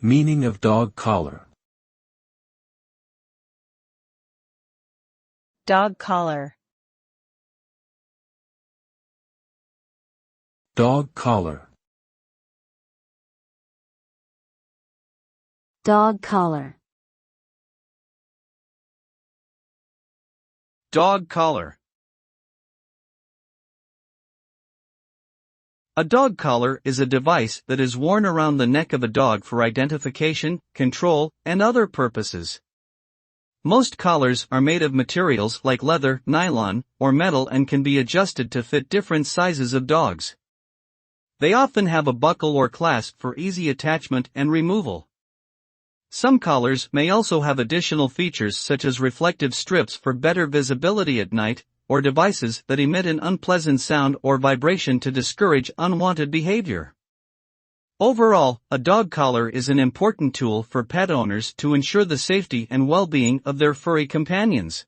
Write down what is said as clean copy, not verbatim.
Meaning of dog collar. Dog collar. Dog collar. Dog collar. Dog collar. A dog collar is a device that is worn around the neck of a dog for identification, control, and other purposes. Most collars are made of materials like leather, nylon, or metal and can be adjusted to fit different sizes of dogs. They often have a buckle or clasp for easy attachment and removal. Some collars may also have additional features such as reflective strips for better visibility at night, or devices that emit an unpleasant sound or vibration to discourage unwanted behavior. Overall, a dog collar is an important tool for pet owners to ensure the safety and well-being of their furry companions.